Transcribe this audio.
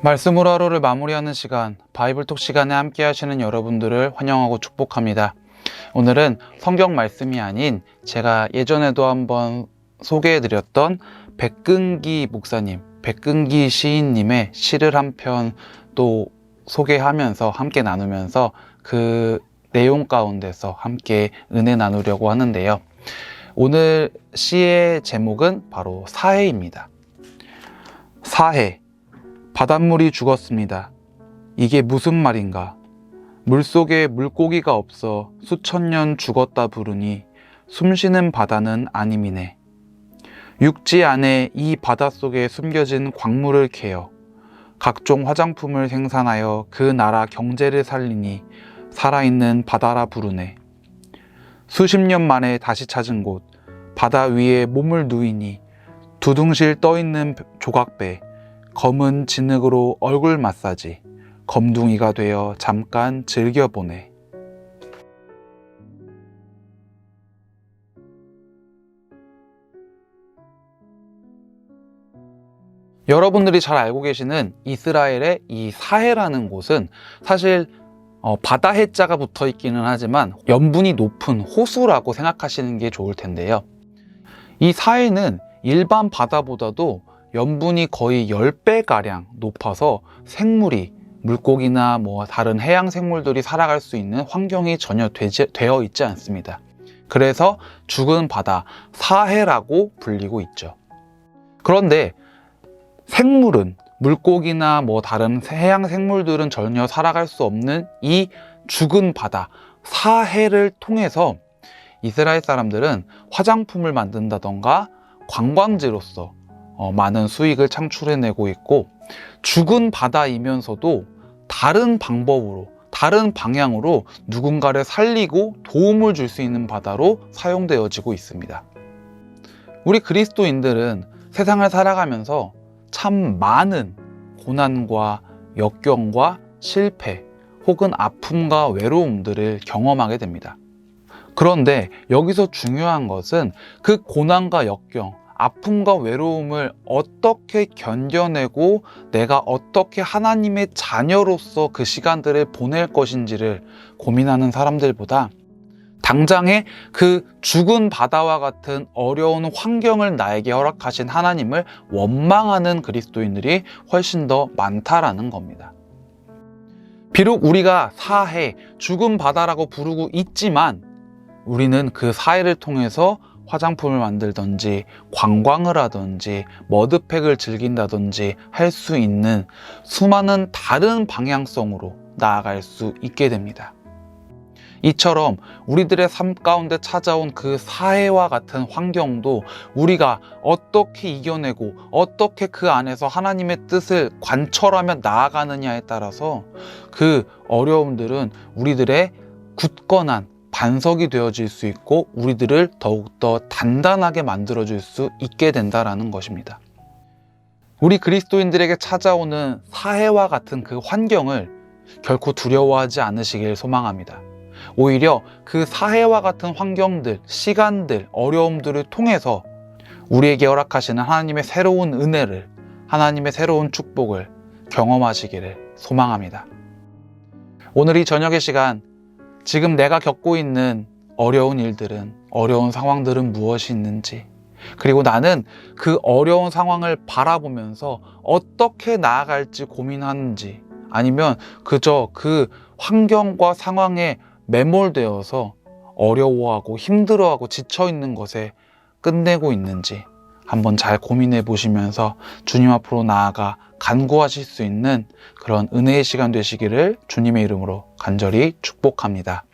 말씀으로 하루를 마무리하는 시간, 바이블톡 시간에 함께 하시는 여러분들을 환영하고 축복합니다. 오늘은 성경 말씀이 아닌 제가 예전에도 한번 소개해드렸던 백근기 목사님, 백근기 시인님의 시를 한 편 또 소개하면서 함께 나누면서 그 내용 가운데서 함께 은혜 나누려고 하는데요. 오늘 시의 제목은 바로 사해입니다. 사해. 바닷물이 죽었습니다. 이게 무슨 말인가? 물속에 물고기가 없어 수천 년 죽었다 부르니 숨쉬는 바다는 아님이네. 육지 안에 이 바닷속에 숨겨진 광물을 캐어 각종 화장품을 생산하여 그 나라 경제를 살리니 살아있는 바다라 부르네. 수십 년 만에 다시 찾은 곳, 바다 위에 몸을 누이니 두둥실 떠있는 조각배, 검은 진흙으로 얼굴 마사지, 검둥이가 되어 잠깐 즐겨보네. 여러분들이 잘 알고 계시는 이스라엘의 이 사해라는 곳은 사실 바다 해자가 붙어 있기는 하지만 염분이 높은 호수라고 생각하시는 게 좋을 텐데요. 이 사해는 일반 바다보다도 염분이 거의 10배가량 높아서 생물이, 물고기나 다른 해양 생물들이 살아갈 수 있는 환경이 전혀 되어 있지 않습니다. 그래서 죽은 바다, 사해라고 불리고 있죠. 그런데 생물은, 물고기나 다른 해양 생물들은 전혀 살아갈 수 없는 이 죽은 바다, 사해를 통해서 이스라엘 사람들은 화장품을 만든다던가 관광지로서 많은 수익을 창출해내고 있고, 죽은 바다이면서도 다른 방법으로, 다른 방향으로 누군가를 살리고 도움을 줄 수 있는 바다로 사용되어지고 있습니다. 우리 그리스도인들은 세상을 살아가면서 참 많은 고난과 역경과 실패 혹은 아픔과 외로움들을 경험하게 됩니다. 그런데 여기서 중요한 것은 그 고난과 역경, 아픔과 외로움을 어떻게 견뎌내고 내가 어떻게 하나님의 자녀로서 그 시간들을 보낼 것인지를 고민하는 사람들보다 당장의 그 죽은 바다와 같은 어려운 환경을 나에게 허락하신 하나님을 원망하는 그리스도인들이 훨씬 더 많다라는 겁니다. 비록 우리가 사해, 죽은 바다라고 부르고 있지만 우리는 그 사해를 통해서 화장품을 만들든지 관광을 하든지 머드팩을 즐긴다든지 할 수 있는 수많은 다른 방향성으로 나아갈 수 있게 됩니다. 이처럼 우리들의 삶 가운데 찾아온 그 사해와 같은 환경도 우리가 어떻게 이겨내고 어떻게 그 안에서 하나님의 뜻을 관철하며 나아가느냐에 따라서 그 어려움들은 우리들의 굳건한 반석이 되어질 수 있고 우리들을 더욱더 단단하게 만들어줄 수 있게 된다는 것입니다. 우리 그리스도인들에게 찾아오는 사해와 같은 그 환경을 결코 두려워하지 않으시길 소망합니다. 오히려 그 사해와 같은 환경들, 시간들, 어려움들을 통해서 우리에게 허락하시는 하나님의 새로운 은혜를, 하나님의 새로운 축복을 경험하시기를 소망합니다. 오늘 이 저녁의 시간, 지금 내가 겪고 있는 어려운 일들은, 어려운 상황들은 무엇이 있는지, 그리고 나는 그 어려운 상황을 바라보면서 어떻게 나아갈지 고민하는지, 아니면 그저 그 환경과 상황에 매몰되어서 어려워하고 힘들어하고 지쳐있는 것에 끝내고 있는지 한번 잘 고민해 보시면서 주님 앞으로 나아가 간구하실 수 있는 그런 은혜의 시간 되시기를 주님의 이름으로 간절히 축복합니다.